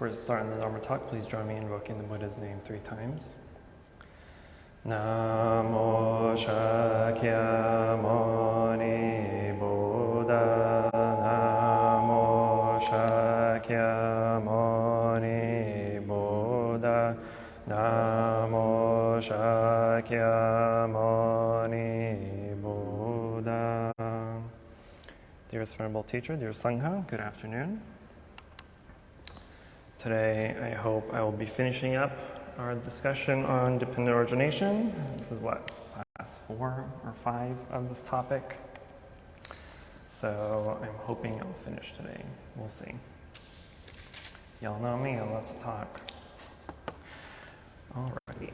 Before starting the Dharma talk, please join me in invoking the Buddha's name 3 times. Namo Shakyamuni Buddha. Namo Shakyamuni Buddha. Namo Shakyamuni Buddha. Dearest Venerable Teacher, dear Sangha, good afternoon. Today, I hope I will be finishing up our discussion on dependent origination. This is what, class 4 or 5 of this topic. So I'm hoping I'll finish today. We'll see. Y'all know me, I love to talk. Alrighty.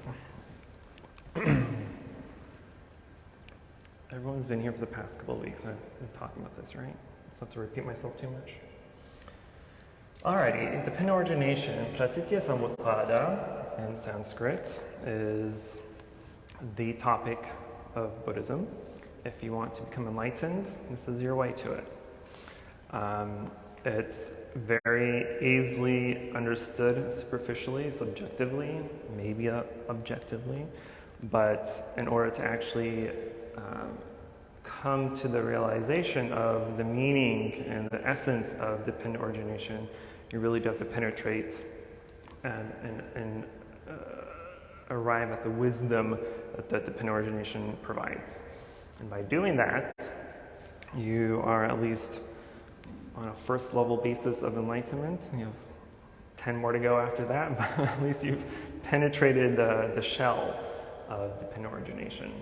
Everyone's been here for the past couple of weeks. I've been talking about this, right? So I have to repeat myself too much. Alrighty, dependent origination, pratitya samutpada in Sanskrit, is the topic of Buddhism. If you want to become enlightened, this is your way to it. It's very easily understood superficially, subjectively, maybe objectively, but in order to actually come to the realization of the meaning and the essence of dependent origination, you really do have to penetrate and arrive at the wisdom that dependent origination provides. And by doing that, you are at least on a first level basis of enlightenment. You have 10 more to go after that, but at least you've penetrated the shell of dependent origination.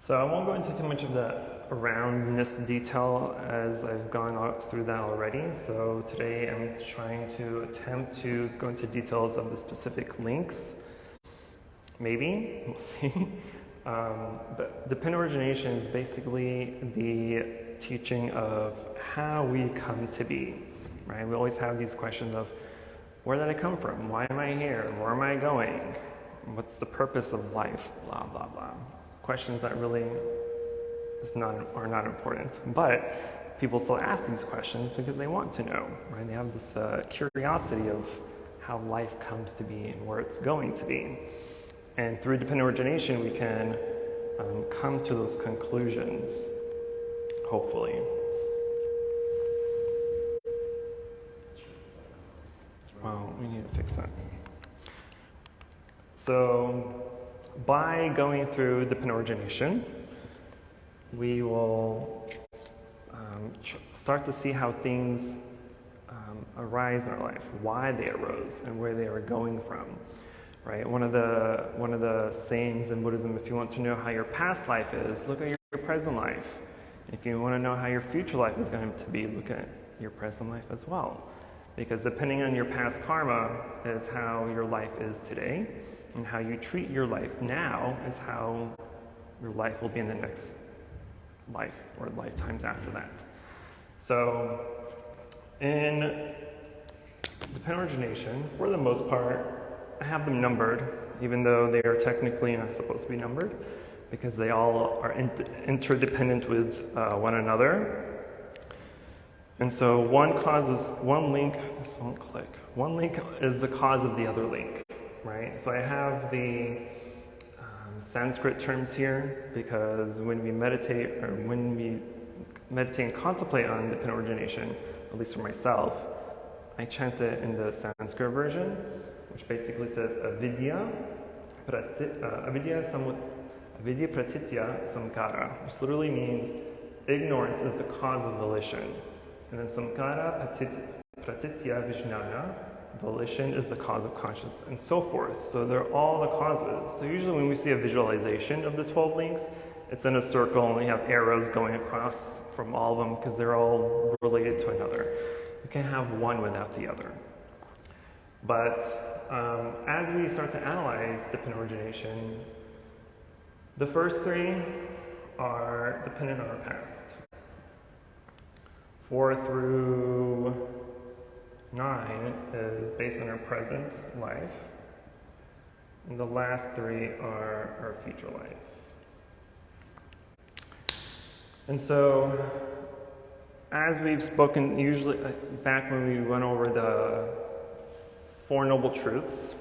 So I won't go into too much of the aroundness detail as I've gone through that already. So today I'm trying to attempt to go into details of the specific links. Maybe, we'll see. But dependent origination is basically the teaching of how we come to be, right? We always have these questions of, where did I come from? Why am I here? Where am I going? What's the purpose of life? Blah, blah, blah. Questions that really are not important, but people still ask these questions because they want to know, right? They have this curiosity of how life comes to be and where it's going to be. And through dependent origination, we can come to those conclusions, hopefully. Well, we need to fix that. So, by going through dependent origination, we will start to see how things arise in our life, why they arose, and where they are going from. Right? One of the sayings in Buddhism, if you want to know how your past life is, look at your present life. If you want to know how your future life is going to be, look at your present life as well. Because depending on your past karma is how your life is today. And how you treat your life now is how your life will be in the next life or lifetimes after that. So in dependent origination, for the most part, I have them numbered, even though they are technically not supposed to be numbered, because they all are interdependent with one another. And so one link is the cause of the other link. Right? So I have the Sanskrit terms here because when we meditate and contemplate on dependent origination, at least for myself, I chant it in the Sanskrit version, which basically says avidya pratitya samkara, which literally means ignorance is the cause of volition. And then samkara pratitya vijnana, volition is the cause of consciousness, and so forth. So they're all the causes. So usually when we see a visualization of the 12 links, it's in a circle and we have arrows going across from all of them because they're all related to another. You can't have one without the other. But as we start to analyze dependent origination, the first 3 are dependent on our past. 4 through 9 is based on our present life, and the last 3 are our future life. And so as we've spoken, usually back when we went over the Four Noble Truths,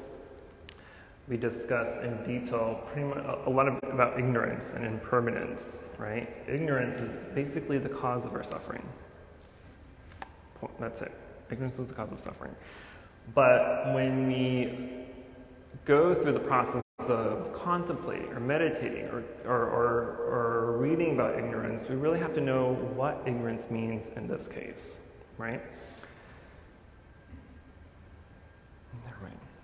we discussed in detail pretty much a lot about ignorance and impermanence, right? Ignorance is basically the cause of our suffering. That's it. Ignorance is the cause of suffering. But when we go through the process of contemplating or meditating or reading about ignorance, we really have to know what ignorance means in this case, right?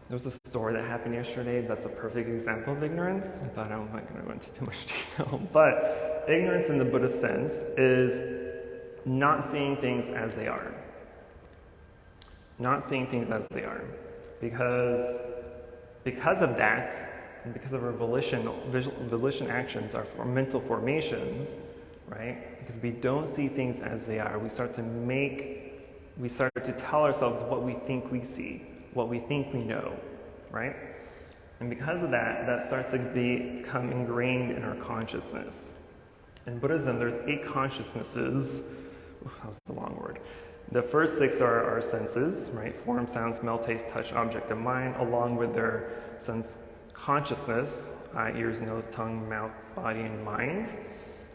There was a story that happened yesterday that's a perfect example of ignorance. I thought I'm not going to go into too much detail, but ignorance in the Buddhist sense is not seeing things as they are. Not seeing things as they are. Because of that, and because of our volition actions, our mental formations, right? Because we don't see things as they are, we start to tell ourselves what we think we see, what we think we know, right? And because of that, that starts to become ingrained in our consciousness. In Buddhism, there's 8 consciousnesses. That was a long word. The first 6 are our senses, right? Form, sound, smell, taste, touch, object, and mind, along with their sense consciousness, eye, ears, nose, tongue, mouth, body, and mind.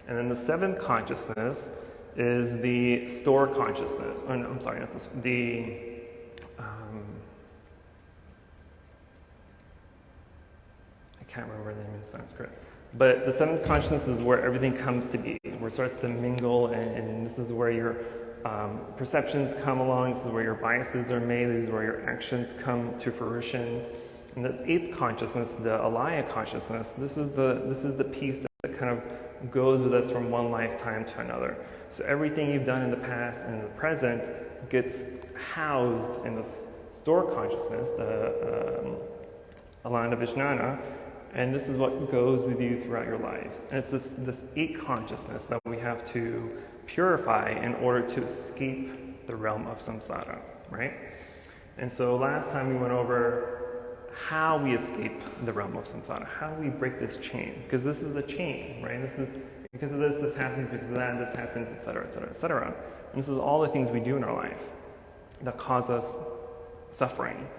And then the 7th consciousness is the store consciousness. Oh, no, I'm sorry, not this. I can't remember the name in Sanskrit. But the 7th consciousness is where everything comes to be, where it starts to mingle, and this is where your perceptions come along, this is where your biases are made, this is where your actions come to fruition. And the 8th consciousness, the alaya consciousness, this is the piece that kind of goes with us from one lifetime to another. So everything you've done in the past and in the present gets housed in the store consciousness, the alana vijnana, and this is what goes with you throughout your lives. And it's this 8 consciousness that we have to purify in order to escape the realm of samsara, right? And so last time we went over how we escape the realm of samsara, how we break this chain, because this is a chain, right? This is because of this happens, because of that, this happens, etc., etc., etc. And this is all the things we do in our life that cause us suffering.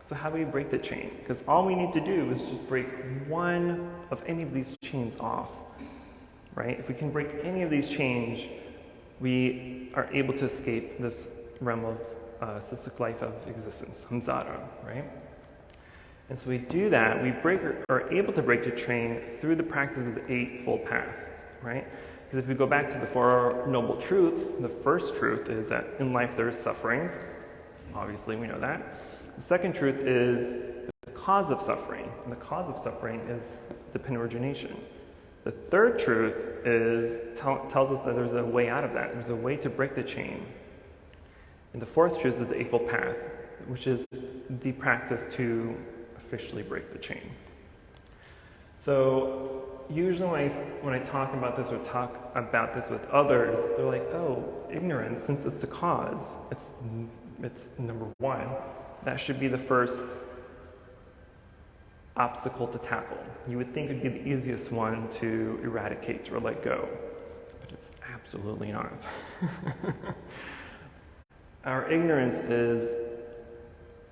So how do we break the chain? Because all we need to do is just break one of any of these chains off, right? If we can break any of these chains, we are able to escape this realm of cystic life of existence, samsara, right? And so we do that, we are able to break the chain through the practice of the Eightfold Path, right? Because if we go back to the Four Noble Truths, the first truth is that in life there is suffering. Obviously, we know that. The second truth is the cause of suffering, and the cause of suffering is dependent origination. The third truth tells us that there's a way out of that. There's a way to break the chain. And the fourth truth is the Eightfold Path, which is the practice to officially break the chain. So usually when I talk about this or talk about this with others, they're like, oh, ignorance, since it's the cause, it's number one. That should be the first obstacle to tackle. You would think it would be the easiest one to eradicate or let go, but it's absolutely not. Our ignorance is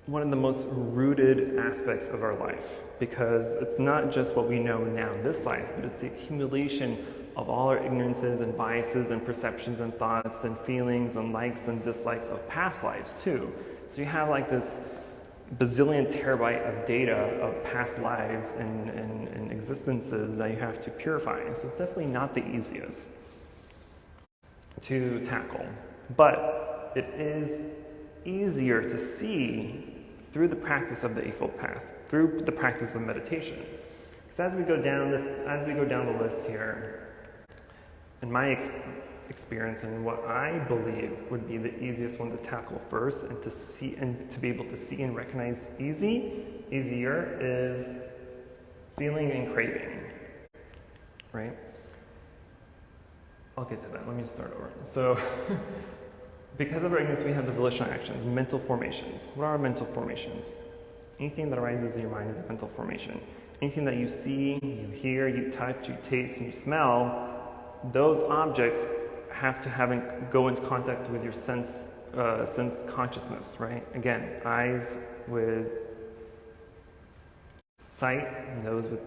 one of the most rooted aspects of our life, because it's not just what we know now in this life, but it's the accumulation of all our ignorances and biases and perceptions and thoughts and feelings and likes and dislikes of past lives too. So you have like this bazillion terabyte of data of past lives and existences that you have to purify. So it's definitely not the easiest to tackle, but it is easier to see through the practice of the Eightfold Path, through the practice of meditation. Because as we go down the list here, in my experience and what I believe would be the easiest one to tackle first and to see and to be able to see and recognize easier is feeling and craving, right? I'll get to that. Let me start over. So because of our ignorance, we have the volitional actions, mental formations. What are mental formations? Anything that arises in your mind is a mental formation. Anything that you see, you hear, you touch, you taste, and you smell, those objects have to go into contact with your sense consciousness, right? Again, eyes with sight, nose with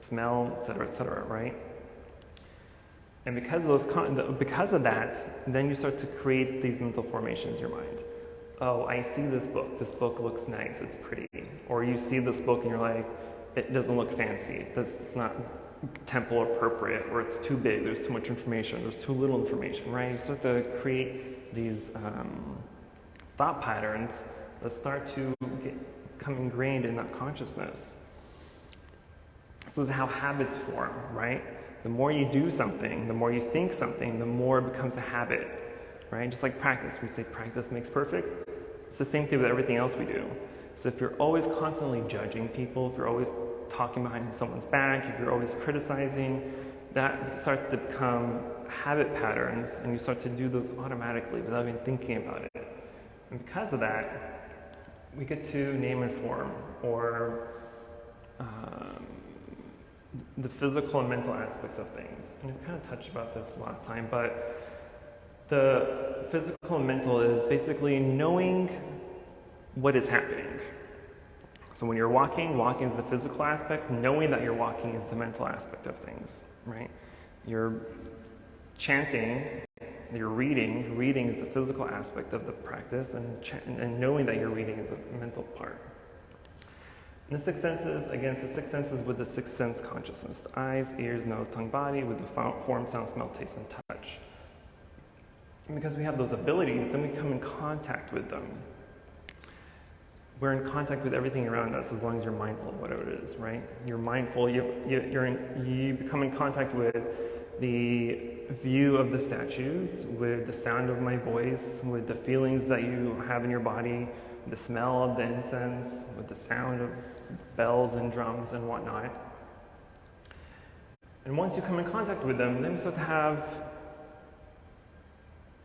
smell, etc., right? And because of that, then you start to create these mental formations in your mind. Oh, I see this book. This book looks nice. It's pretty. Or you see this book and you're like, it doesn't look fancy. It's not temple appropriate, or it's too big. There's too much information. There's too little information, right? You start to create these thought patterns that start to become ingrained in that consciousness. This is how habits form, right? The more you do something, the more you think something, the more it becomes a habit, right? Just like practice. We say practice makes perfect. It's the same thing with everything else we do. So if you're always constantly judging people, if you're always talking behind someone's back, if you're always criticizing, that starts to become habit patterns, and you start to do those automatically without even thinking about it. And because of that, we get to name and form, or the physical and mental aspects of things. And we kind of touched about this last time, but the physical and mental is basically knowing what is happening. So when you're walking is the physical aspect, knowing that you're walking is the mental aspect of things, right? You're chanting, you're reading is the physical aspect of the practice, and knowing that you're reading is the mental part. And the six senses, again, it's the six senses with the sixth sense consciousness. The eyes, ears, nose, tongue, body, with the form, sound, smell, taste, and touch. And because we have those abilities, then we come in contact with them. We're in contact with everything around us as long as you're mindful of whatever it is, right? You're mindful, you become in contact with the view of the statues, with the sound of my voice, with the feelings that you have in your body, the smell of the incense, with the sound of bells and drums and whatnot. And once you come in contact with them, then you start to have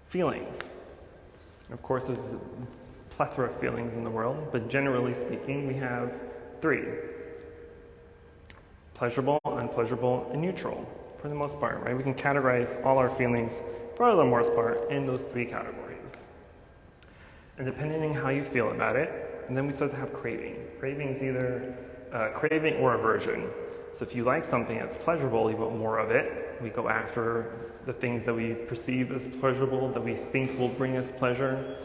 feelings. Of course, there's a plethora of feelings in the world, but generally speaking, we have three: pleasurable, unpleasurable, and neutral, for the most part, right? We can categorize all our feelings, for the most part, in those three categories. And depending on how you feel about it, and then we start to have craving. Craving is either craving or aversion. So if you like something that's pleasurable, you want more of it. We go after the things that we perceive as pleasurable, that we think will bring us pleasure.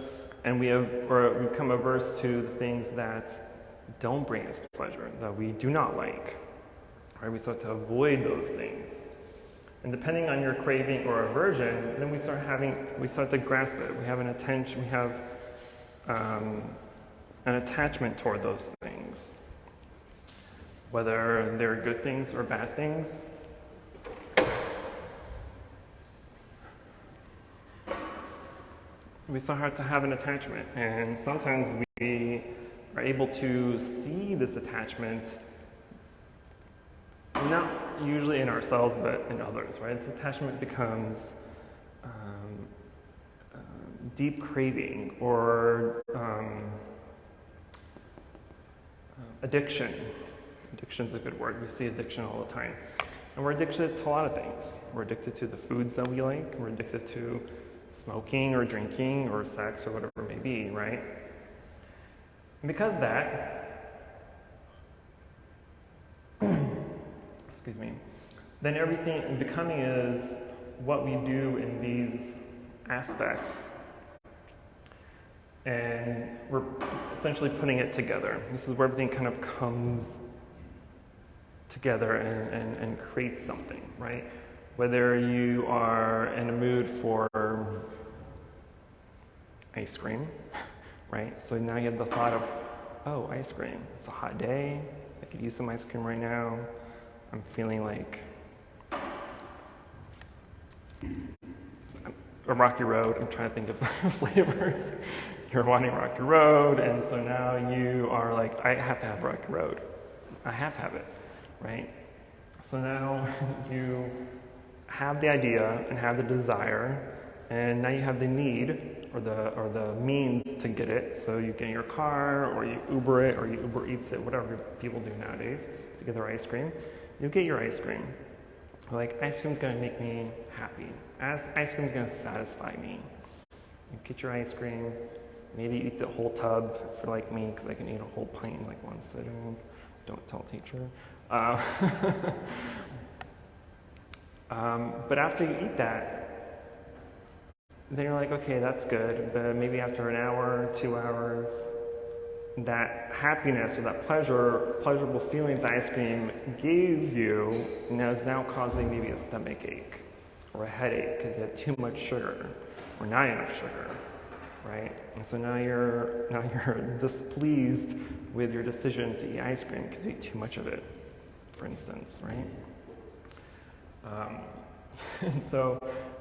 And we become averse to the things that don't bring us pleasure, that we do not like. Right? We start to avoid those things. And depending on your craving or aversion, then we start to grasp it. We have an attention, we have an attachment toward those things. Whether they're good things or bad things. We start to have an attachment, and sometimes we are able to see this attachment, not usually in ourselves, but in others, right? This attachment becomes deep craving or addiction. Addiction is a good word. We see addiction all the time. And we're addicted to a lot of things. We're addicted to the foods that we like. We're addicted to smoking or drinking or sex or whatever it may be, right? And because of that, excuse me, then everything becoming is what we do in these aspects. And we're essentially putting it together. This is where everything kind of comes together and creates something, right? Whether you are in a mood for ice cream, right? So now you have the thought of, oh, ice cream. It's a hot day. I could use some ice cream right now. I'm feeling like a rocky road. I'm trying to think of flavors. You're wanting rocky road, and so now you are like, I have to have rocky road. I have to have it, right? So now you have the idea and have the desire, and now you have the need or the means to get it. So you get in your car, or you Uber it, or you Uber Eats it, whatever people do nowadays to get their ice cream. You get your ice cream. Like, ice cream's gonna make me happy. Ice cream is going to satisfy me. You get your ice cream, maybe eat the whole tub if you're like me, because I can eat a whole pint in like one sitting. Don't tell teacher. But after you eat that, then you're like, okay, that's good. But maybe after an hour, 2 hours, that happiness or that pleasurable feelings the ice cream gave you is now causing maybe a stomach ache or a headache because you had too much sugar or not enough sugar, right? And so now you're displeased with your decision to eat ice cream because you eat too much of it, for instance, right? And so,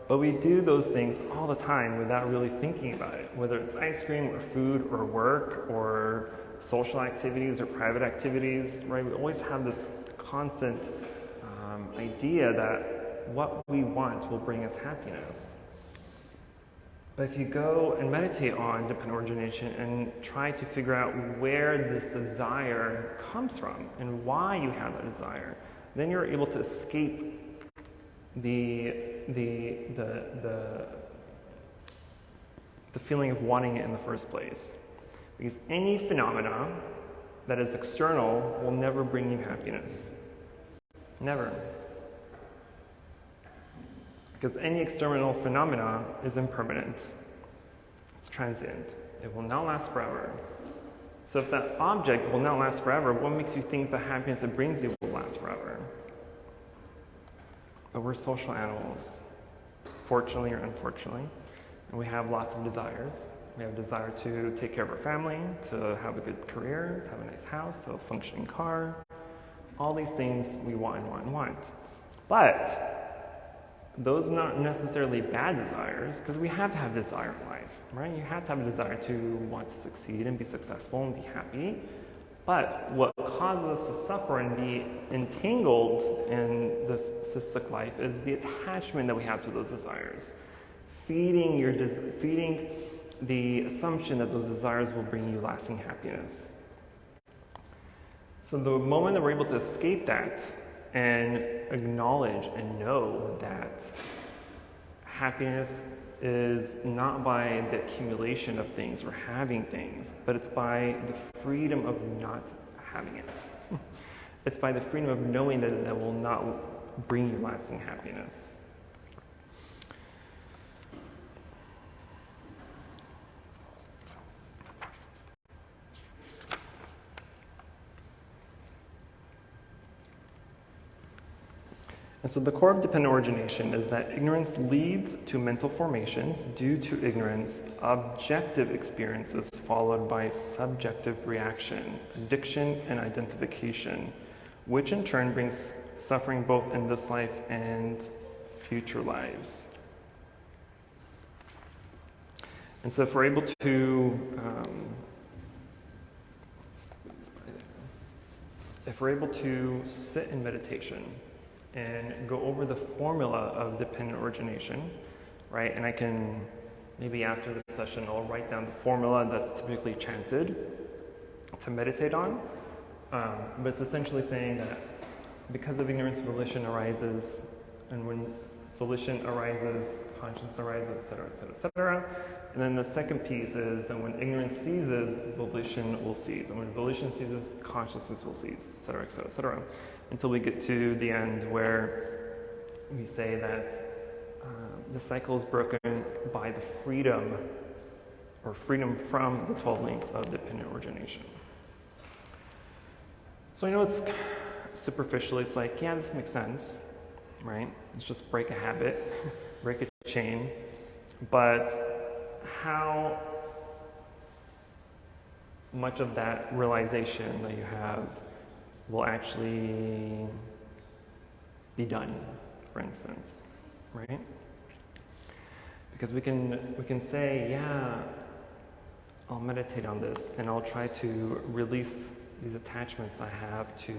but we do those things all the time without really thinking about it, whether it's ice cream or food or work or social activities or private activities, right? We always have this constant idea that what we want will bring us happiness. But if you go and meditate on dependent origination and try to figure out where this desire comes from and why you have that desire, then you're able to escape the feeling of wanting it in the first place. Because any phenomena that is external will never bring you happiness. Never. Because any external phenomena is impermanent. It's transient. It will not last forever. So if that object will not last forever, what makes you think the happiness it brings you will last forever? But we're social animals, fortunately or unfortunately, and we have lots of desires. We have a desire to take care of our family, to have a good career, to have a nice house, to have a functioning car. All these things we want and want and want. But those are not necessarily bad desires, because we have to have desire in life, right? You have to have a desire to want to succeed and be successful and be happy. But what causes us to suffer and be entangled in this cystic life is the attachment that we have to those desires. Feeding the assumption that those desires will bring you lasting happiness. So the moment that we're able to escape that and acknowledge and know that happiness is not by the accumulation of things or having things, but it's by the freedom of not having it. It's by the freedom of knowing that that will not bring you lasting happiness. And so the core of dependent origination is that ignorance leads to mental formations. Due to ignorance, objective experiences followed by subjective reaction, addiction, and identification, which in turn brings suffering both in this life and future lives. And so if we're able to sit in meditation and go over the formula of dependent origination, right? And I can, maybe after the session, I'll write down the formula that's typically chanted to meditate on. But it's essentially saying that because of ignorance, volition arises, and when volition arises, conscience arises, etc., etc., etc. And then the second piece is that when ignorance ceases, volition will cease. And when volition ceases, consciousness will cease, etc., etc., etc. Until we get to the end where we say that the cycle is broken by the freedom or freedom from the 12 links of dependent origination. So I know it's superficially, it's like, yeah, this makes sense, right? Let's just break a habit, break a chain. But how much of that realization that you have will actually be done, for instance, right? Because we can say, yeah, I'll meditate on this and I'll try to release these attachments I have to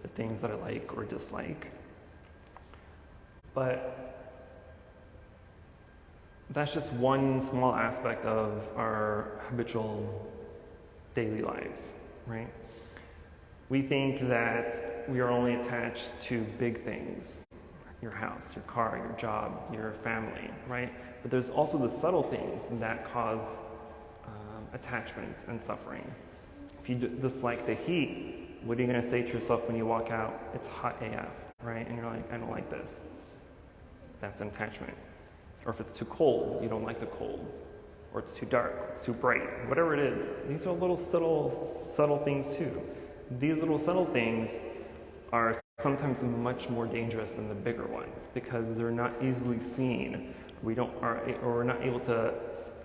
the things that I like or dislike. But that's just one small aspect of our habitual daily lives, right? We think that we are only attached to big things, your house, your car, your job, your family, right? But there's also the subtle things that cause attachment and suffering. If you dislike the heat, what are you going to say to yourself when you walk out? It's hot AF, right? And you're like, I don't like this. That's an attachment. Or if it's too cold, you don't like the cold. Or it's too dark, it's too bright, whatever it is. These are little subtle things too. These little subtle things are sometimes much more dangerous than the bigger ones because they're not easily seen. We're not able to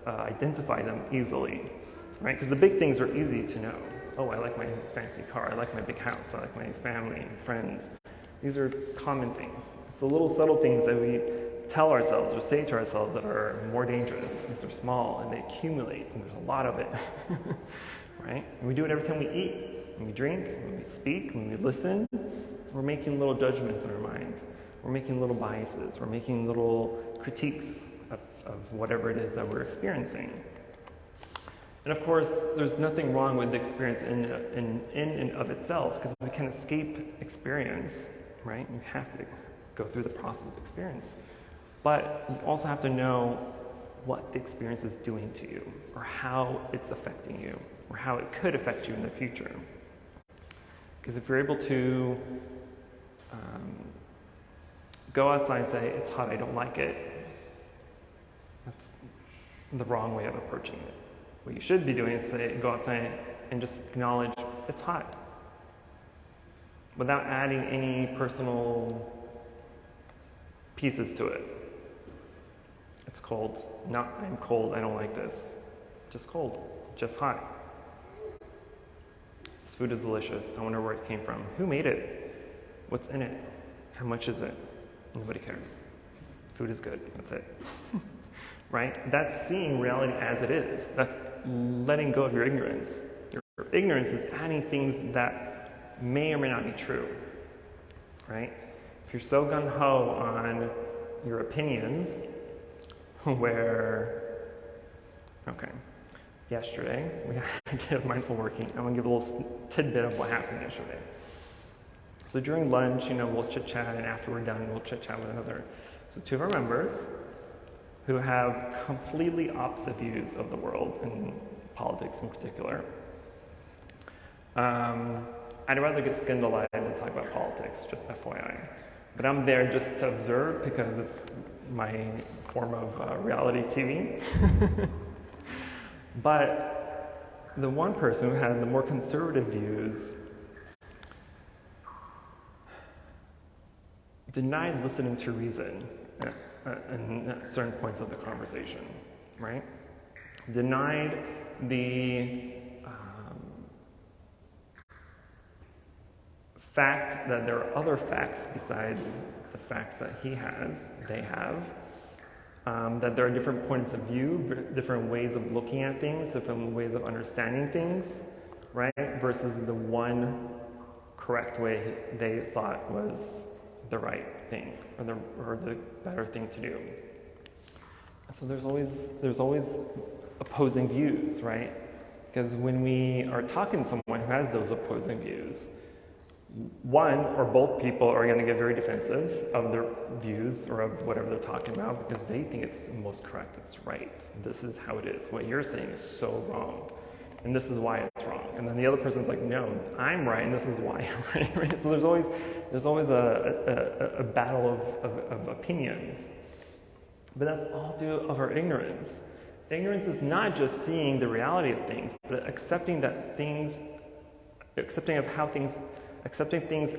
identify them easily, right? Because the big things are easy to know. Oh, I like my fancy car, I like my big house, I like my family and friends. These are common things. It's the little subtle things that we tell ourselves or say to ourselves that are more dangerous. These are small and they accumulate and there's a lot of it, right? And we do it every time we eat, when we drink, when we speak, when we listen. We're making little judgments in our mind. We're making little biases. We're making little critiques of whatever it is that we're experiencing. And of course, there's nothing wrong with the experience in and of itself, because we can escape experience, right? You have to go through the process of experience. But you also have to know what the experience is doing to you, or how it's affecting you, or how it could affect you in the future. Because if you're able to go outside and say, it's hot, I don't like it, that's the wrong way of approaching it. What you should be doing is go outside and just acknowledge it's hot, without adding any personal pieces to it. It's cold, not I'm cold, I don't like this. Just cold, just hot. This food is delicious, I wonder where it came from. Who made it? What's in it? How much is it? Nobody cares. Food is good, that's it. Right? That's seeing reality as it is. That's letting go of your ignorance. Your ignorance is adding things that may or may not be true. Right? If you're so gung-ho on your opinions, yesterday I did mindful working. I'm going to give a little tidbit of what happened yesterday. So during lunch, we'll chit-chat, and after we're done, we'll chit-chat with another. So two of our members who have completely opposite views of the world, and politics in particular. I'd rather get skinned alive than talk about politics, just FYI. But I'm there just to observe because it's my form of reality TV. But the one person who had the more conservative views denied listening to reason at certain points of the conversation, right? Denied the fact that there are other facts besides the facts that they have, that there are different points of view, different ways of looking at things, different ways of understanding things, right? Versus the one correct way they thought was the right thing, or the better thing to do. So there's always opposing views, right? Because when we are talking to someone who has those opposing views, one or both people are going to get very defensive of their views or of whatever they're talking about because they think it's the most correct, it's right. This is how it is. What you're saying is so wrong, and this is why it's wrong. And then the other person's like, no, I'm right, and this is why I'm right. Right? So there's always a battle of opinions. But that's all due of our ignorance. Ignorance is not just seeing the reality of things, but accepting things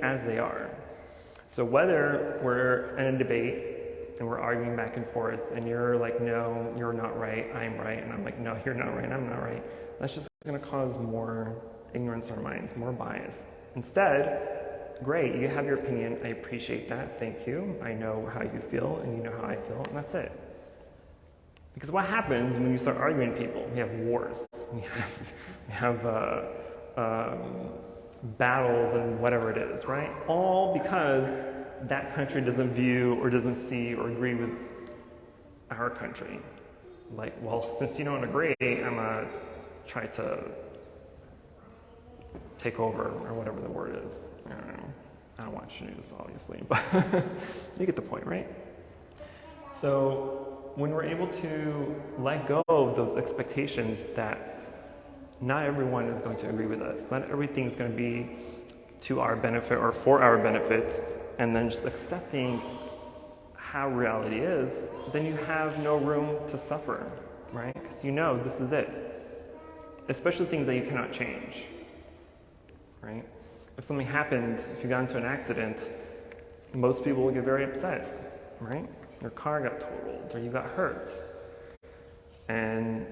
as they are. So whether we're in a debate and we're arguing back and forth and you're like, no, you're not right, I'm right, and I'm like, no, you're not right, I'm not right, that's just going to cause more ignorance in our minds, more bias. Instead, great, you have your opinion, I appreciate that, thank you, I know how you feel and you know how I feel, and that's it. Because what happens when you start arguing with people? We have wars, we have battles and whatever it is, right? All because that country doesn't view or doesn't see or agree with our country. Like, well, since you don't agree, I'm gonna try to take over, or whatever the word is. I don't know. I don't watch news, obviously, but you get the point, right? So when we're able to let go of those expectations that not everyone is going to agree with us, not everything is going to be to our benefit or for our benefit, and then just accepting how reality is, then you have no room to suffer, right? Because you know this is it. Especially things that you cannot change, right? If something happens, if you got into an accident, most people will get very upset, right? Your car got totaled or you got hurt. And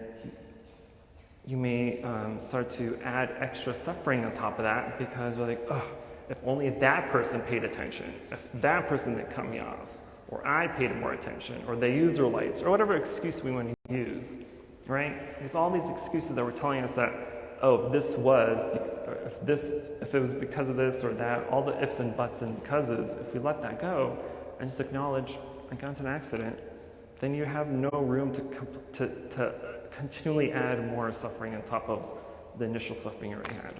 you may start to add extra suffering on top of that because you're like, oh, if only that person paid attention, if that person didn't cut me off, or I paid more attention, or they used their lights, or whatever excuse we want to use, right? There's all these excuses that were telling us that, oh, if it was because of this or that, all the ifs and buts and becauses, if we let that go and just acknowledge I got into an accident, then you have no room to continually add more suffering on top of the initial suffering you already had.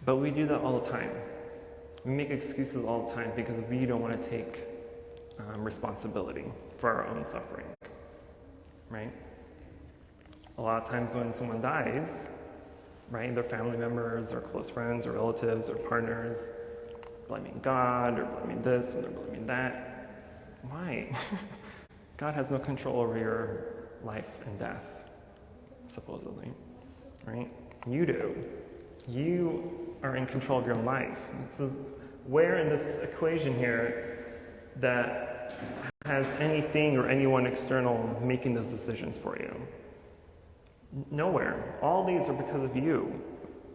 But we do that all the time. We make excuses all the time because we don't want to take responsibility for our own suffering, right? A lot of times when someone dies, right, their family members or close friends or relatives or partners blaming God or blaming this and they're blaming that. Why? God has no control over your life and death, supposedly, right? You do. You are in control of your own life. So where in this equation here that has anything or anyone external making those decisions for you? Nowhere. All these are because of you.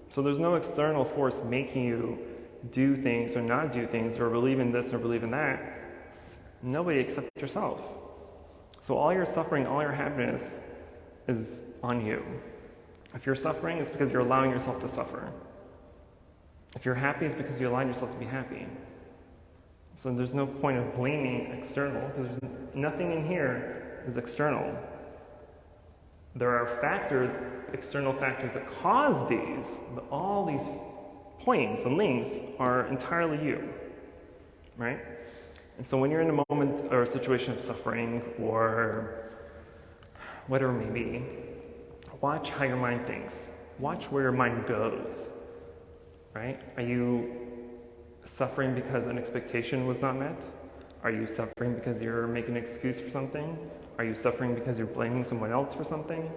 So there's no external force making you do things or not do things or believe in this or believe in that. Nobody except yourself. So all your suffering, all your happiness is on you. If you're suffering, it's because you're allowing yourself to suffer. If you're happy, it's because you allowed yourself to be happy. So there's no point of blaming external, because nothing in here is external. There are factors, external factors that cause these, but all these points and links are entirely you, right? And so when you're in a moment or a situation of suffering or whatever it may be, watch how your mind thinks. Watch where your mind goes, right? Are you suffering because an expectation was not met? Are you suffering because you're making an excuse for something? Are you suffering because you're blaming someone else for something?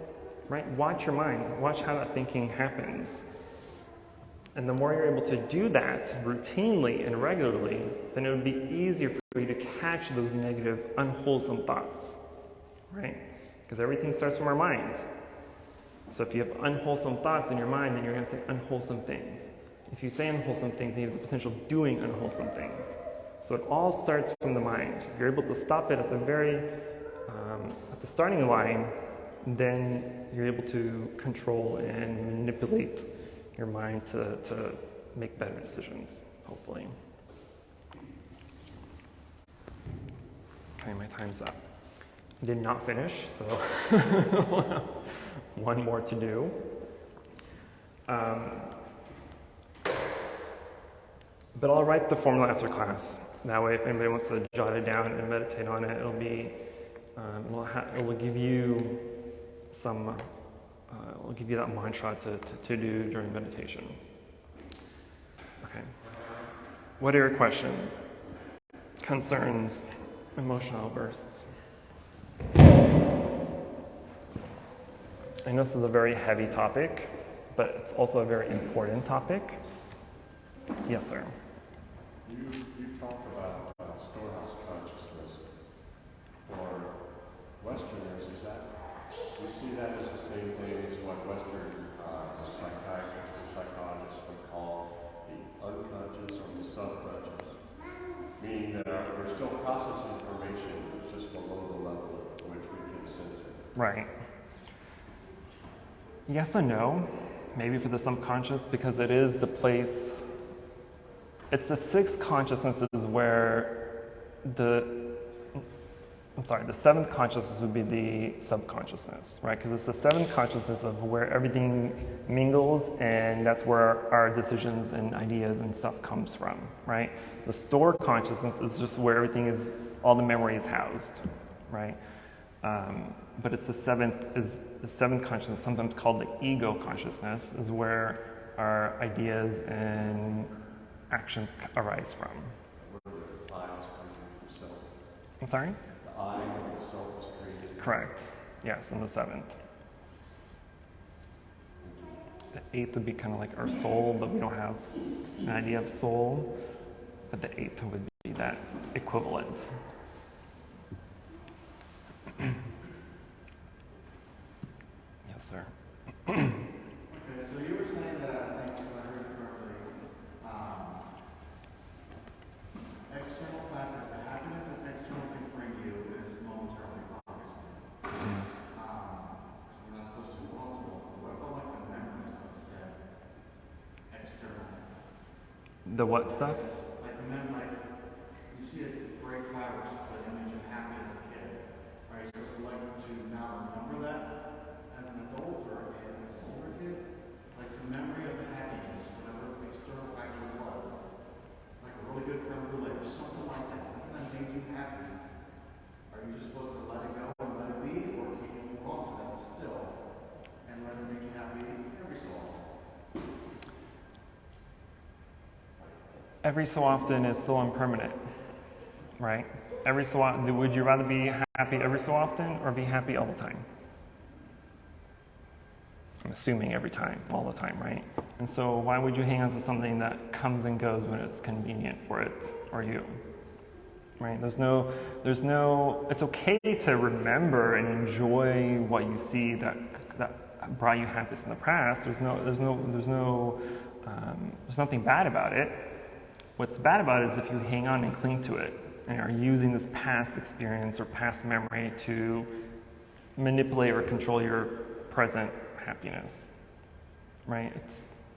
Right? Watch your mind. Watch how that thinking happens. And the more you're able to do that routinely and regularly, then it would be easier for you to catch those negative, unwholesome thoughts, right? Because everything starts from our minds. So if you have unwholesome thoughts in your mind, then you're going to say unwholesome things. If you say unwholesome things, you have the potential of doing unwholesome things. So it all starts from the mind. If you're able to stop it at the starting line, then you're able to control and manipulate your mind to make better decisions, hopefully. Okay, my time's up. I did not finish, so one more to do. But I'll write the formula after class. That way, if anybody wants to jot it down and meditate on it, it'll be, it will give you some, it will give you that mantra to do during meditation. Okay. What are your questions, concerns, emotional outbursts? I know this is a very heavy topic, but it's also a very important topic. Yes, sir. You talk about storehouse consciousness. For Westerners, do you see that as the same thing as what Western psychiatrists or psychologists would call the unconscious or the subconscious? Meaning that we're still processing information, it's just below the level at which we can sense it. Right. Yes and no. Maybe for the subconscious, because it is the place. It's the sixth consciousnesses where the seventh consciousness would be the subconsciousness, right? Because it's the seventh consciousness of where everything mingles, and that's where our decisions and ideas and stuff comes from, right? The stored consciousness is just where everything is, all the memory is housed, right? But it's the seventh consciousness, sometimes called the ego consciousness, is where our ideas and actions arise from. Where the I is created from self. I'm sorry? The I of the self is created. Correct. Yes, in the seventh. The eighth would be kind of like our soul, but we don't have an idea of soul. But the eighth would be that equivalent. Yes, sir. Okay, so you were saying that, I think, if I heard it correctly, external factors, the happiness that external things bring you is momentarily, obviously. So we're not supposed to hold on to it. What about like the memories of said external? The what stuff? Like the memory, like you see a great flower, which is the image of happy as a kid. Are you supposed to like to now remember that as an adult or as an older kid? Like the memory of the happiness, whatever the external factor was, like a really good creme brulee or something like that, something that made you happy. Are you just supposed to let it go and let it be, or keep hold on to that still and let it make you happy every so often? Every so often is still impermanent, right? Every so often, would you rather be happy every so often or be happy all the time? I'm assuming every time, all the time, right? And so why would you hang on to something that comes and goes when it's convenient for it or you? Right? There's no, it's okay to remember and enjoy what you see that brought you happiness in the past. There's nothing bad about it. What's bad about it is if you hang on and cling to it and are using this past experience or past memory to manipulate or control your present happiness, right?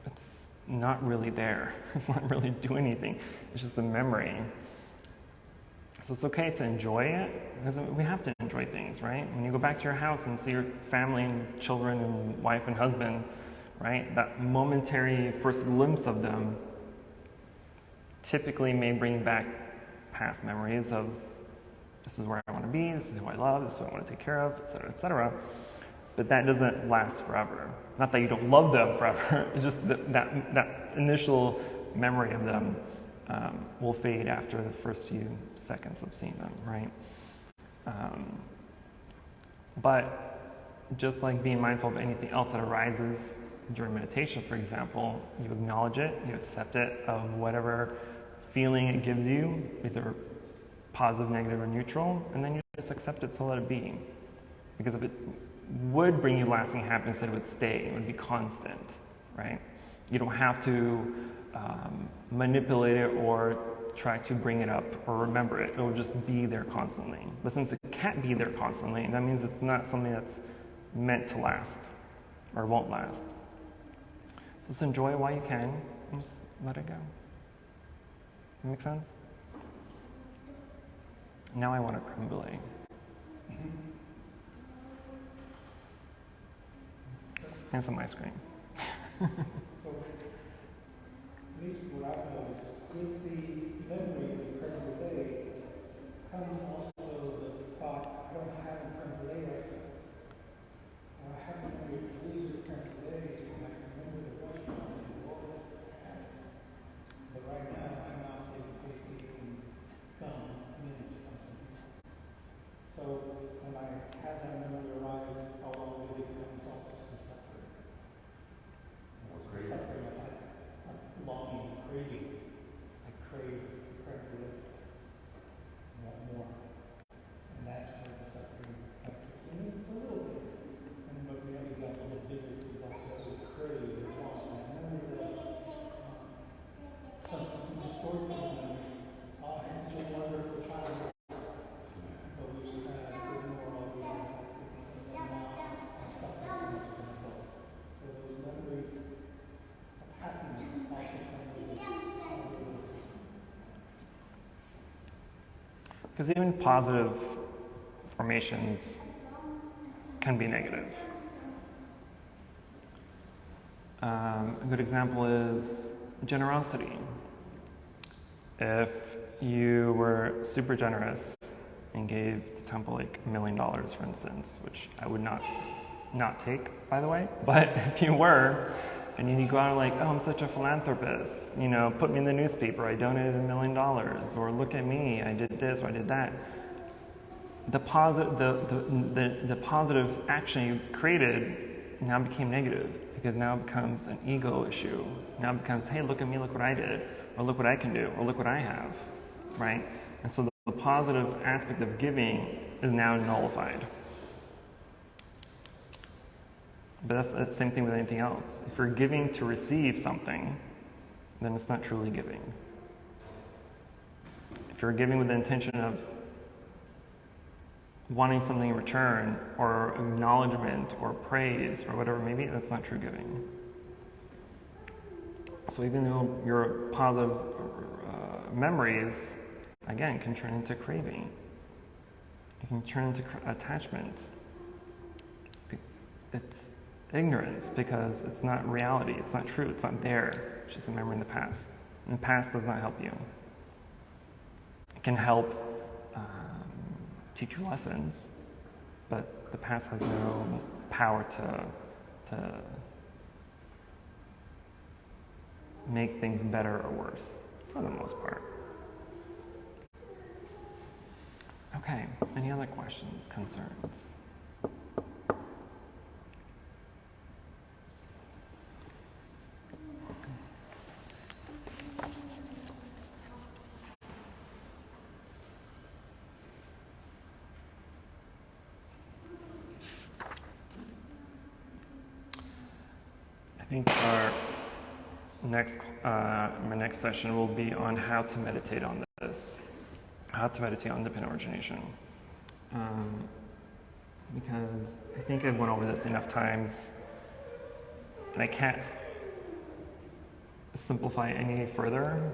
It's not really there. It's not really doing anything. It's just a memory. So it's okay to enjoy it, because we have to enjoy things, right? When you go back to your house and see your family and children and wife and husband, right? That momentary first glimpse of them typically may bring back past memories of this is where I want to be, this is who I love, this is who I want to take care of, etc., etc. But that doesn't last forever. Not that you don't love them forever, it's just that initial memory of them will fade after the first few seconds of seeing them, right? But just like being mindful of anything else that arises during meditation, for example, you acknowledge it, you accept it of whatever feeling it gives you, either positive, negative, or neutral, and then you just accept it to let it be. Because if it would bring you lasting happiness, it would stay, it would be constant, right? You don't have to manipulate it or try to bring it up or remember it. It will just be there constantly. But since it can't be there constantly, that means it's not something that's meant to last or won't last. So just enjoy it while you can and just let it go. Make sense? Now I want a creme brulee. And some ice cream. At least what I've noticed, with the memory of the creme brulee comes also the thought, I don't have a creme brulee right now. Or I have a memory of pleased with creme brulee, and I can remember the restaurant and the world. But right now, my mouth is tasting gum, mint, or something. So when I have that memory arise, along with it comes also some suffering. Suffering of like longing, craving. I crave creme brulee. I want more. And that's where the suffering comes in. It's a little bit. But we have examples of bigger people also crave and want. And memories of sometimes we distort those memories. Oh, I'm such a wonderful child. But we should ignore all the suffering as an adult. So those memories happiness also comes with Because even positive affirmations can be negative. A good example is generosity. If you were super generous and gave the temple like $1 million, for instance, which I would not take, by the way, but if you were, and you go out and like, oh, I'm such a philanthropist, you know, put me in the newspaper, I donated $1 million, or look at me, I did this or I did that. The positive action you created now became negative, because now it becomes an ego issue. Now it becomes, hey, look at me, look what I did, or look what I can do, or look what I have, right? And so the positive aspect of giving is now nullified. But that's the same thing with anything else. If you're giving to receive something, then it's not truly giving. If you're giving with the intention of wanting something in return, or acknowledgement, or praise, or whatever it may be, that's not true giving. So even though your positive memories, again, can turn into craving. It can turn into attachment. It's ignorance, because it's not reality, it's not true, it's not there. It's just a memory in the past. And the past does not help you. It can help teach you lessons, but the past has no power to make things better or worse, for the most part. Okay, any other questions, concerns? I think my next session will be on how to meditate on this, how to meditate on dependent origination. Because I think I've went over this enough times, and I can't simplify any further.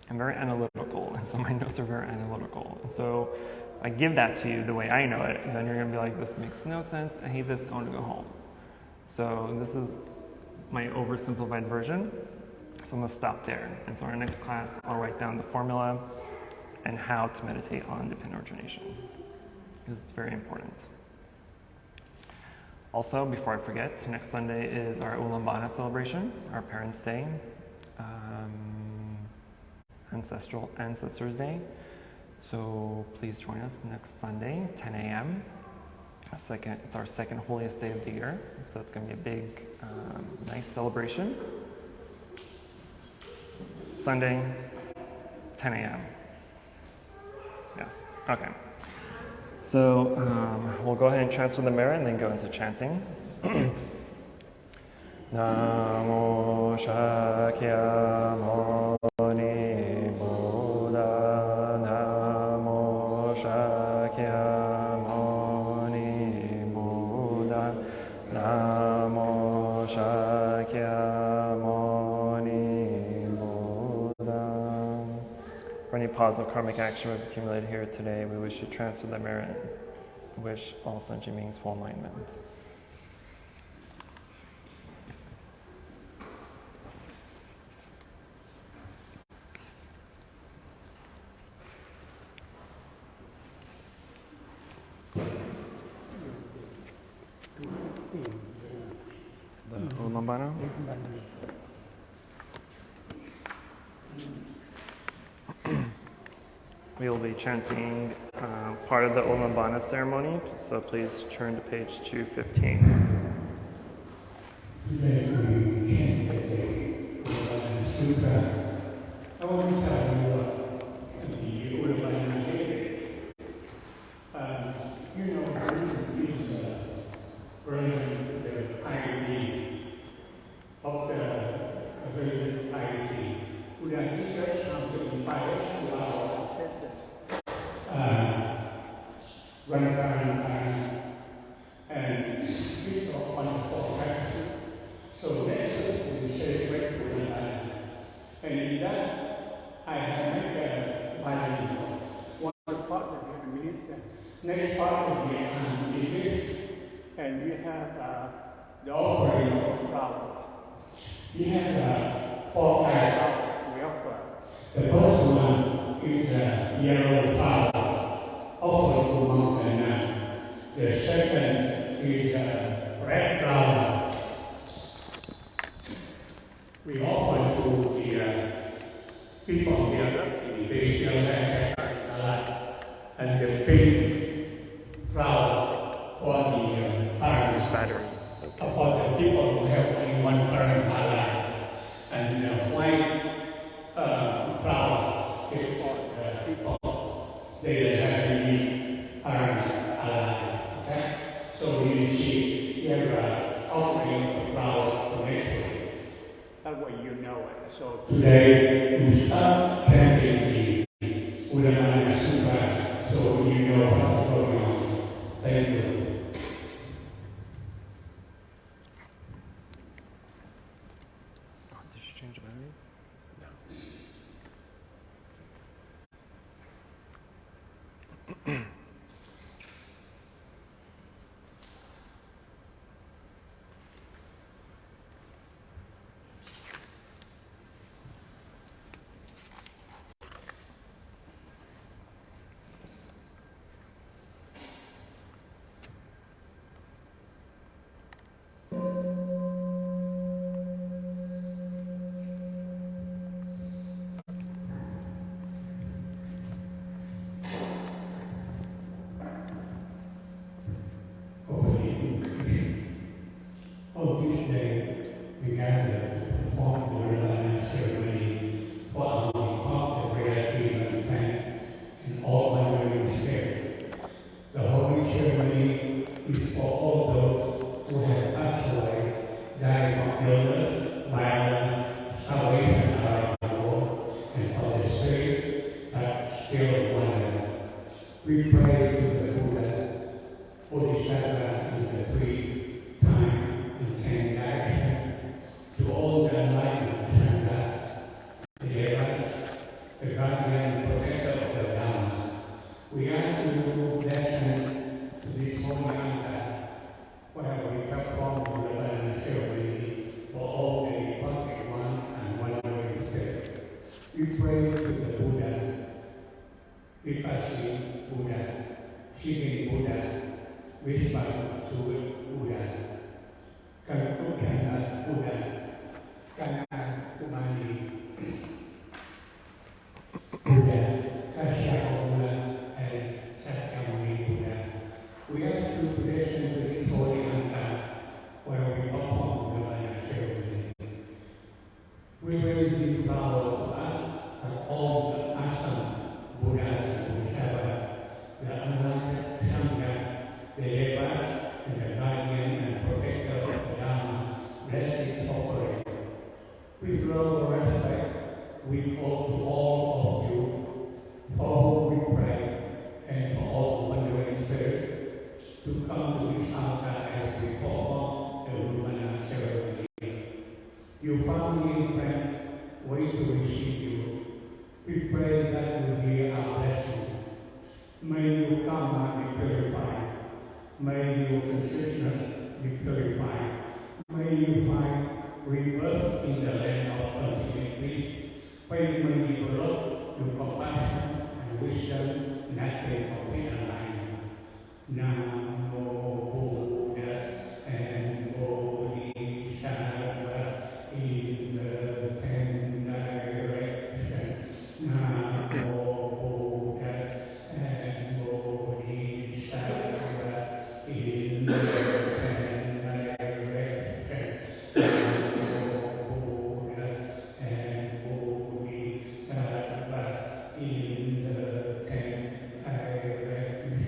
I'm very analytical, and so my notes are very analytical. So I give that to you the way I know it, and then you're going to be like, this makes no sense, I hate this, I want to go home. So this is my oversimplified version, so I'm going to stop there. And so in our next class, I'll write down the formula and how to meditate on dependent origination, because it's very important. Also, before I forget, next Sunday is our Ulambana Celebration, our Parents' Day, Ancestors' Day. So please join us next Sunday, 10 a.m. It's our second holiest day of the year, so it's going to be a big, nice celebration. Sunday, 10 a.m. Yes, okay. So we'll go ahead and transfer the mirror and then go into chanting. Namo Shakyamuni Buddha, Namo Shakyamuni Buddha, Namo Shakyamuni Buddha. For any positive karmic action we've accumulated here today, we wish to transfer the merit and wish all sentient beings full enlightenment. The Ulambana? We will be chanting part of the Umbana Ceremony, so please turn to page 215. Today we chant the Umbana Sutra. I want to tell you what the Umbana is. You know, Buddhism is bringing the piety of the very piety. Buddha teaches something inspires to our and it's a wonderful practice. So and we have the offering of flowers. We have 4 kinds of flowers we offer. The first one is a yellow flower offered to Mount Anna. The second is a red flower. We offer to the people here in the Asia and the pink flower for the parents. Batteries. For the people who have only one parent alive, and the white flower is for the people they have any parents alive. Okay? So you see here offering of flowers to nature. That way you know it. So today we start chanting the Umbana Ceremony, so you know what's going on. Thank you. Did you change the batteries? On Tuesday, we gathered to perform the Umbana Ceremony for our departed relative and friends and all wandering spirits. The holy ceremony is for all those who have passed away, died from illness, violence, starvation around the world, and for the spirit that still wander. We pray to the Buddha, Bodhisattva in the 3 time and 10 direction, to all the enlightened Sangha, the Devas, the guardian and protector of the Dharma. We ask you to blessing to this holy altar, where we perform the Umbana Ceremony for all the departed ones and wandering spirits. We pray to the Buddha, Vipassing Buddha, Sitting Buddha, Vishwan Buddha, Kankukhana Buddha, Kana Kumani Buddha, Kashyapa Buddha, and Sakyamuni Buddha. We ask you to listen to this holy altar where we perform the Umbana Ceremony. We raise these flowers to us and all the awesome Buddhas and Bodhisattvas, the enlightened Sangha, the Devas, and the guardian and protector of the Dharma, bless its offering. With love and respect, we call to all of you, for whom we pray, and for all the wandering spirits, to come to this altar as we perform the Umbana Ceremony. Your family and friends wait to receive you. We pray that you hear our blessing. May your karma be purified. May your consciousness be purified. May you find rebirth in the land of ultimate peace. May you develop your compassion and wisdom in acting complete alignment. Namo Buddha and Bodhisattva in the 10 directions. Namo Buddha and Bodhisattva in the 10 directions. Namo Buddha and Bodhisattva in the 10 directions.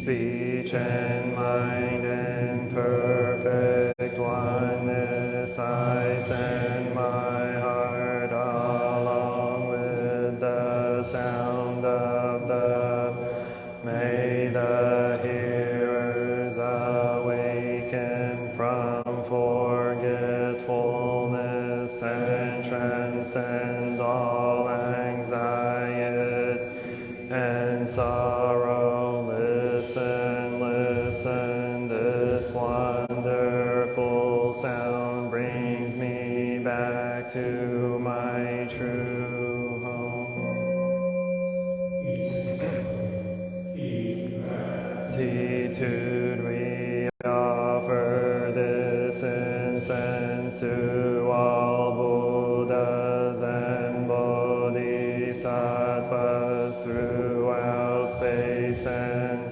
Speech and mind in perfect oneness, I send my heart along with the sound of the. May the hearers awaken from beautiful sound brings me back to my true home. Gratitude we offer this incense to all Buddhas and Bodhisattvas throughout space, and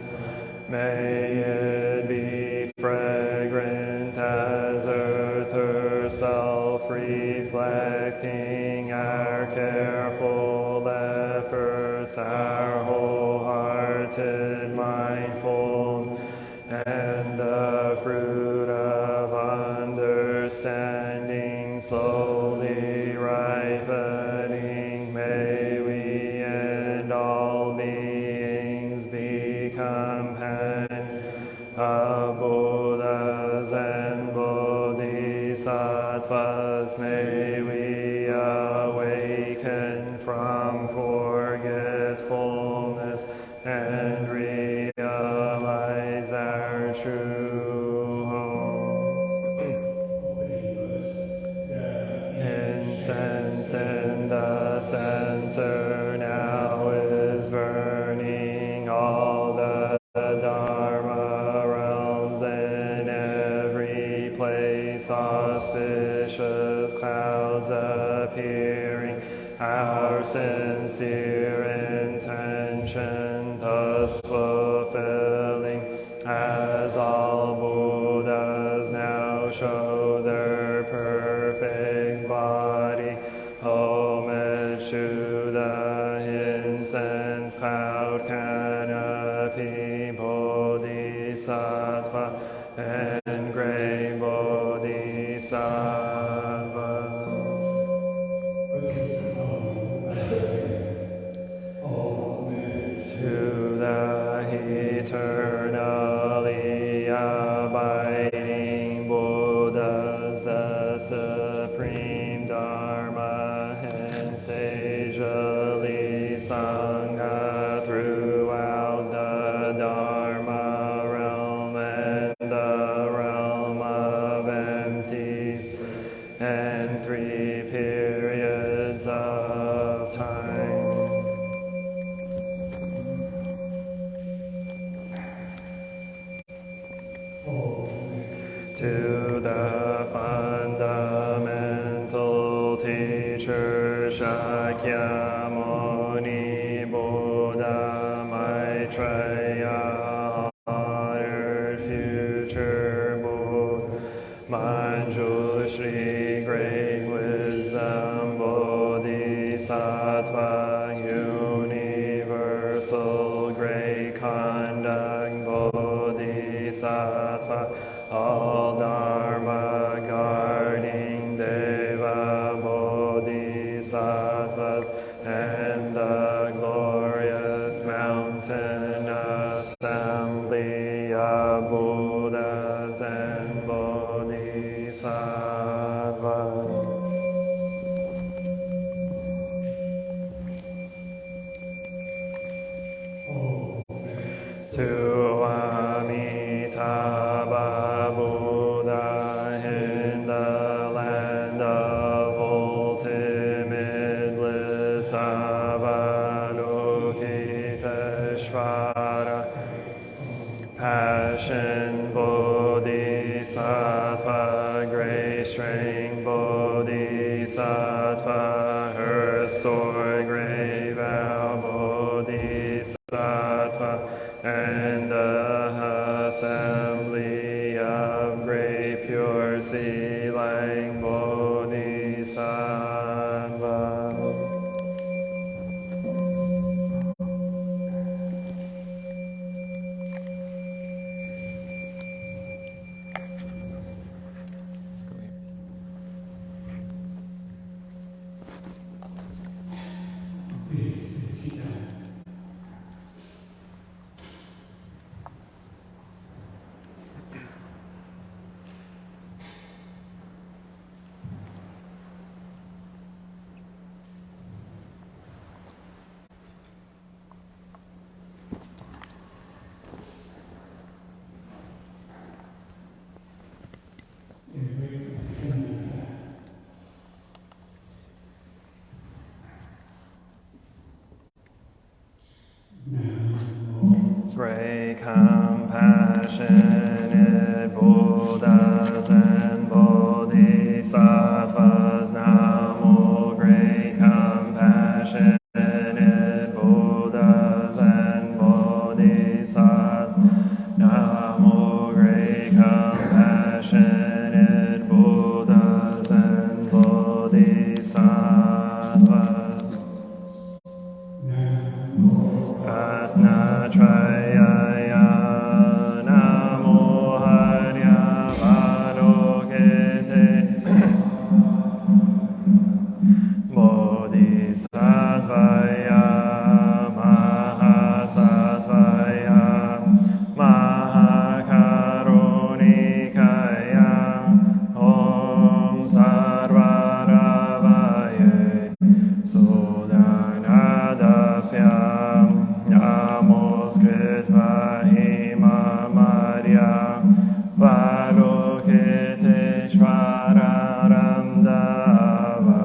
may it be fragrant as earth herself, reflecting our careful efforts, our wholehearted mindful, and the fruit of understanding slowly ripening. May we and all beings become of Buddhas and Bodhisattvas. May we awaken from forgetfulness and realize our true home. Incense in the censer now is burning, all the Dharma realms in every place, auspicious clouds appearing, our sincere intention thus fulfilling, as all Buddhas now show their perfect body. Homage to the incense cloud canopy, Bodhisattva and great Bodhisattva. To the eternally abiding Buddhas, the supreme Dharma and sagely Sangha throughout the Dharma realm and the realm of empty, and 3 periods of time. To the fundamental teacher Shakyamuni Buddha Maitreya, honored future Buddha Manjushri, great wisdom Bodhisattva, universal great conduct Bodhisattva, all Dharma guarding Deva Bodhisattvas, and the glorious mountain assembly of Buddhas and Bodhisattvas. To Amitabha Buddha in the land of ultimate bliss, Avalokiteshvara, Passion Bodhisattva, great strength Bodhisattva, earth sword, great vow Bodhisattva, and the assembly of great pure sea like Bodhisattva. great compassionate Buddhas and Bodhisattvas. Namo, great compassionate Buddhas and Bodhisattvas. Namo, great compassionate Buddhas and Bodhisattvas. Ratnatrayaya Namo Harya Varokete Bodhisattvaya Mahasattvaya Mahakarunikaya Om Sarvaravaye Sudanadasya Namaskritva Himamarya Varokete Shvararamdava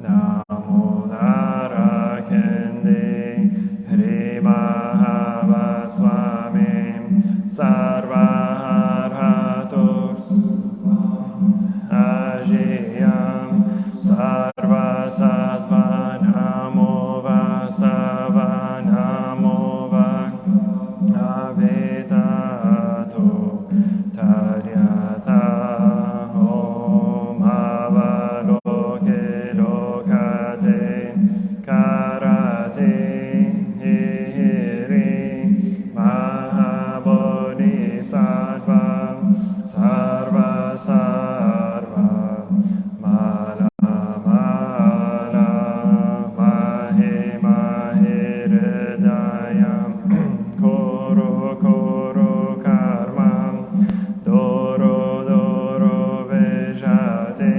Namo Narakendi Hrimahava Sarvaharhato Ajiyam Sarvasattva Namo Vastava Namo Avitato Taryata Om Avaloke Lokate Karate Hiri Mahabodhisattva Sarva Sarva Mala Mala Mahi Mahiridayam Koro Koro Karmam Doro Doro Vijate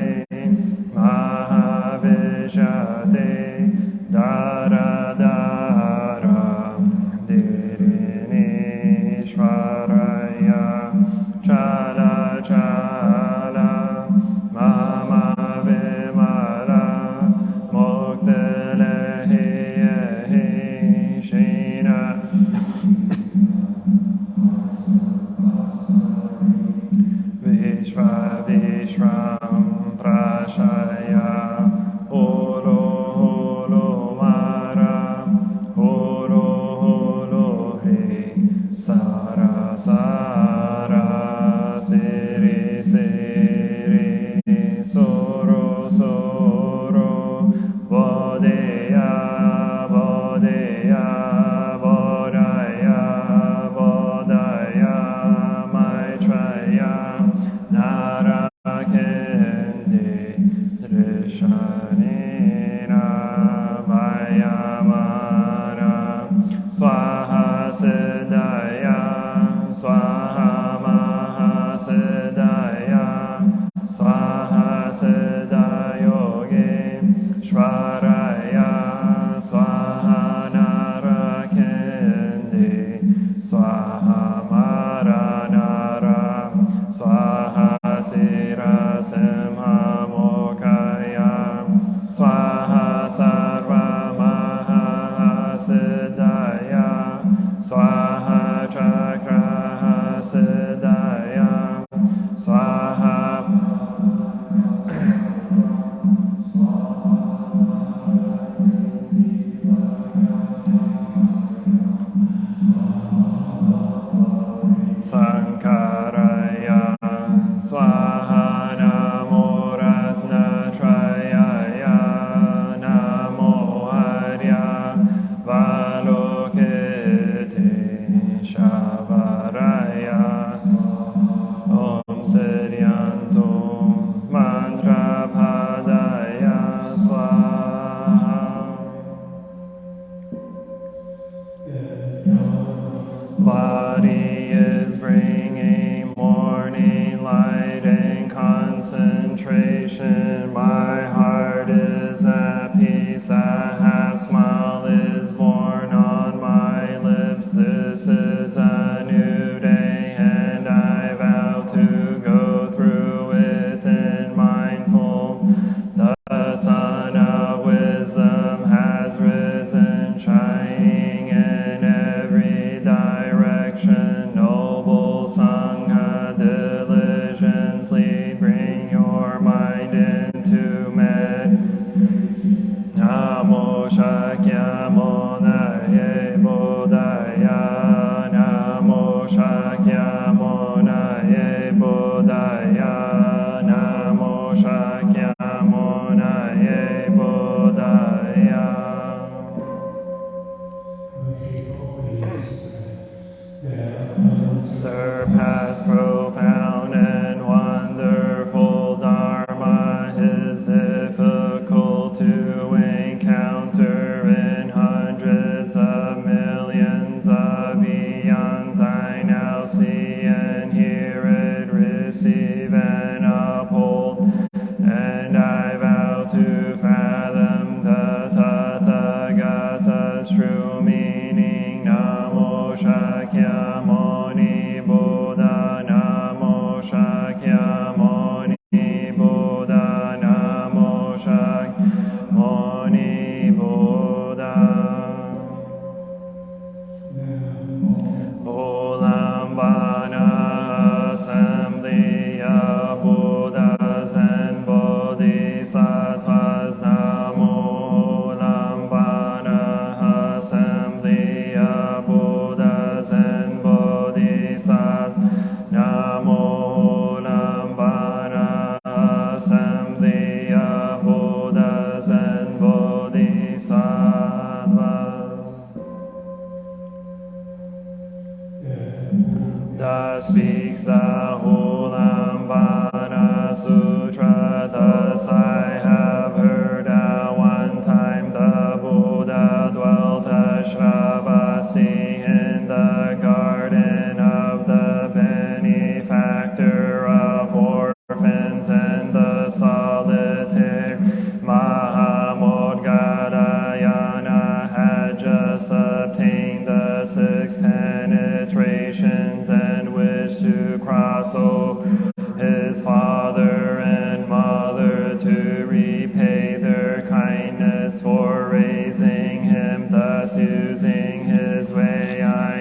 Mahavijate Dara Dara Dirinishvaraya Chala Chala Mama Vimala Moktelehi Shina Vishva Vishram Prashaya Holo Holo Mara Holo Holo He Sara Sara Siri Siri Soro Soro Bodhya Bodhya Bodhaya Bodhaya Maitreya Narakendi Rishanina Vayamara Swaha Siddhaya Swaha Mahasiddhaya Swaha Siddhayogi Shvaraya Swaha Narakendi Swaha Maranara Swaha Sira Simha Mokaya Swaha Sarva Mahasiddhaya Swaha Chakra Siddhaya Swaha Sankaraya Swaha Namo Ratnatrayaya Namo Arya Valokite Shavaraya Om Siryanto Mantra Padaya Swaha. Body is bringing morning light and concentration. My heart is at peace. A half smile is born on my lips. This is a new day, and I vow to go through it in mindful. The sun of wisdom has risen, shining in every direction. father and mother to repay their kindness for raising him, thus using his way.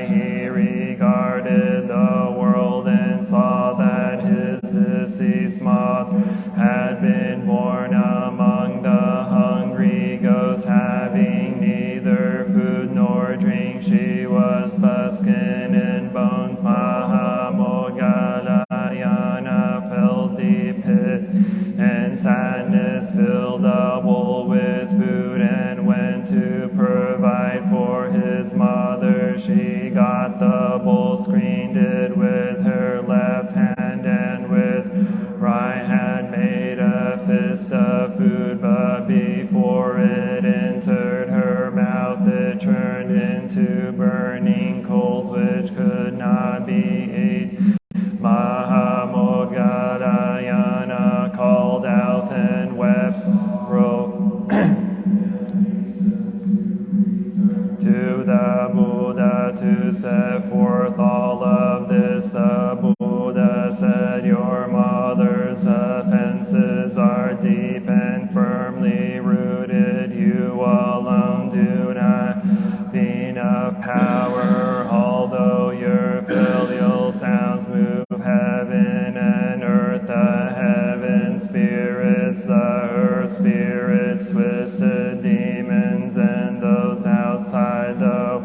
He regarded the world and saw that his deceased mother had been born among the hungry ghosts, having neither food nor drink. She was but skin and bones. Mahamogalayana felt deep pit and sadness, filled a bowl with food and went to provide for his mother. She got the bowl, screened it with her left hand, and with right hand made a fist of food, but before it entered her mouth it turned into burning coals which could not be eaten. Mahamogalayana called out and wept, to the Buddha to set forth all of this. The Buddha said, "Your mother's offenses are deep and firmly rooted. You alone do not have enough power, although your filial sounds move heaven and earth. The heaven spirits, the earth spirits, twisted demons, and those outside the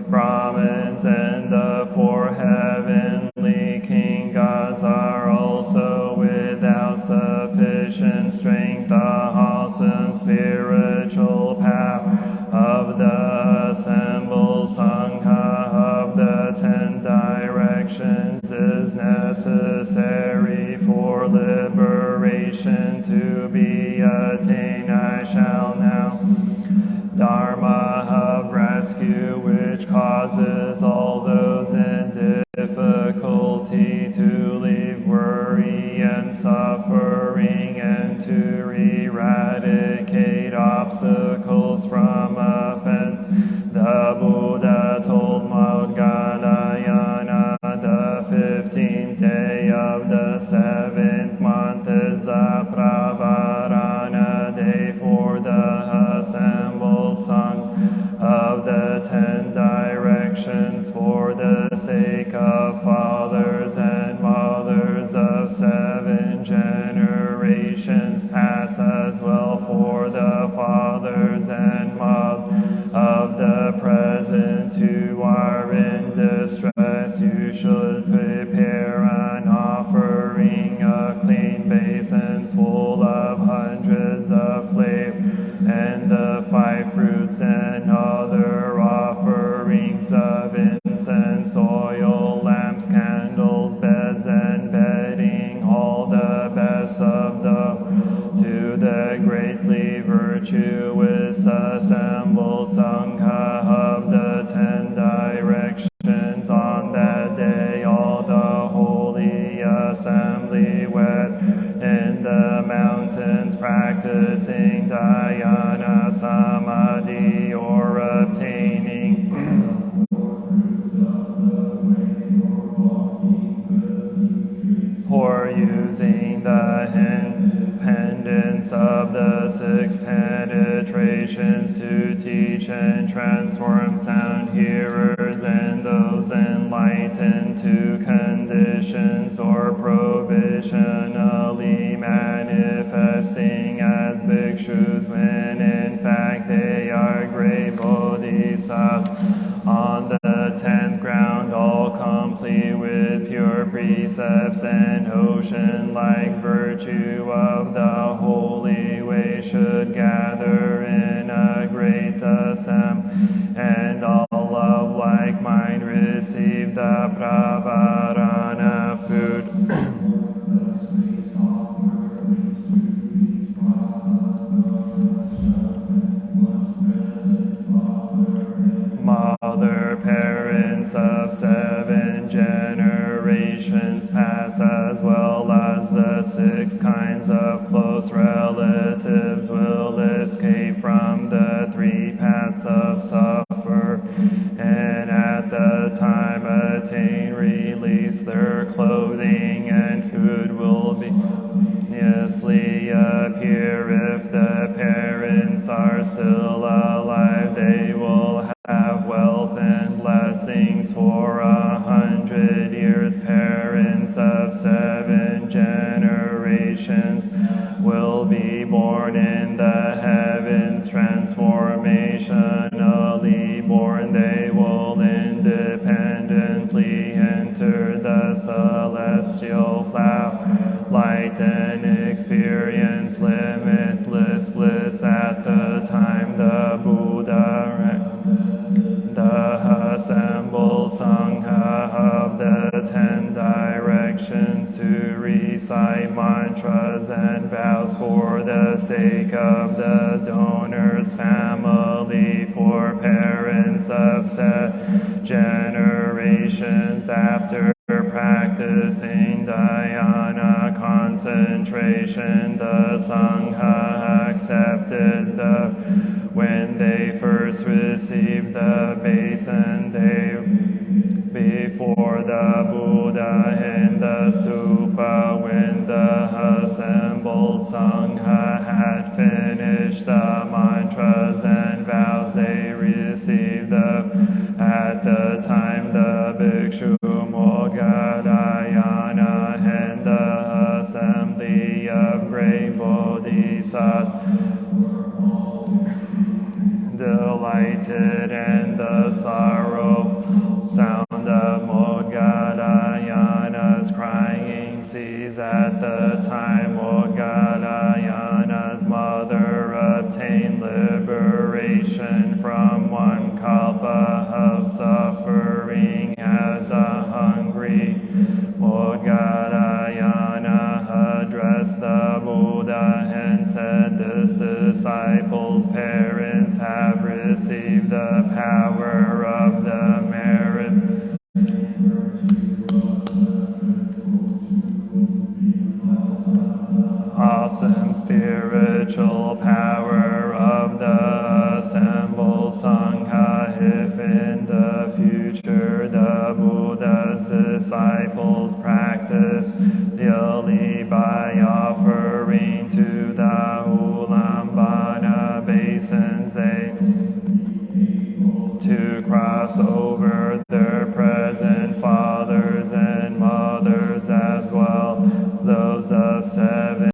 Brahmins and the four heavenly king gods are also without sufficient strength. The awesome spiritual power of the assembled Sangha of the 10 directions is necessary for liberation to be attained. I shall now Dharma of Rescue, which causes all those in difficulty to leave worry and suffering, and to eradicate obstacles from offense. The Buddha told Moggallana, the 15th day of the 7th month is the Pravarana day for the assembled Sangha of the 10 directions, for the sake of fathers and mothers of 7 generations past, as well for the fathers and mothers of the present who are in distress. You should prepare an offering, a clean basins full of hundreds of flavors, and the 5 fruits and other offerings of incense, oil, lamps, candles, beds, and bedding, all the best of those to the greatly virtuous assembled Sangha of the 10 directions. On that day all the holy assembly went in the mountains, practicing dhyana samadhi, or obtaining or using the independence of the 6 penetrations to teach and transform sound hearers and those enlightened to conditions, or provisionally manifesting as bhikshus when in fact they are great bodhisattvas. On the 10th ground, all complete with pure precepts and ocean-like virtue of the holy way, should gather in a great assembly, and all of like mind receive the pravarana food. Mother, parents of 7 generations past, as well as the 6 kinds of close relatives, will escape from the 3 paths of suffer, and at the the time attain release, their clothing and food will be continuously appear. If the parents are still alive, they will have wealth and blessings for 100 years. Parents of 7 generations will be born in the heavens, transformationally born. They will independently enter the celestial light and experience limitless bliss. At the time the Buddha, the assembled Sangha of the 10 directions, to recite mantras and vows for the sake of the donor's family, for parents of 7 generations. After practicing dhyana concentration, the Sangha accepted when they first received the basin, they before the Buddha in the stupa. When the assembled Sangha had finished the mantras and vows, they received at the time the bhikshu Moggallana and the assembly of great bodhisattvas delighted, and the sorrow sound of Moggallana's crying ceased. At the time Moggallana's mother obtained liberation from 1 kalpa of suffering. As a hungry Moggallana addressed the Buddha and said, "This disciple's parents have received the power of the merit awesome spiritual power of the assembled Sangha. If in the future the Buddha's disciples practice daily by offering to the Ulambana basins, they to cross over their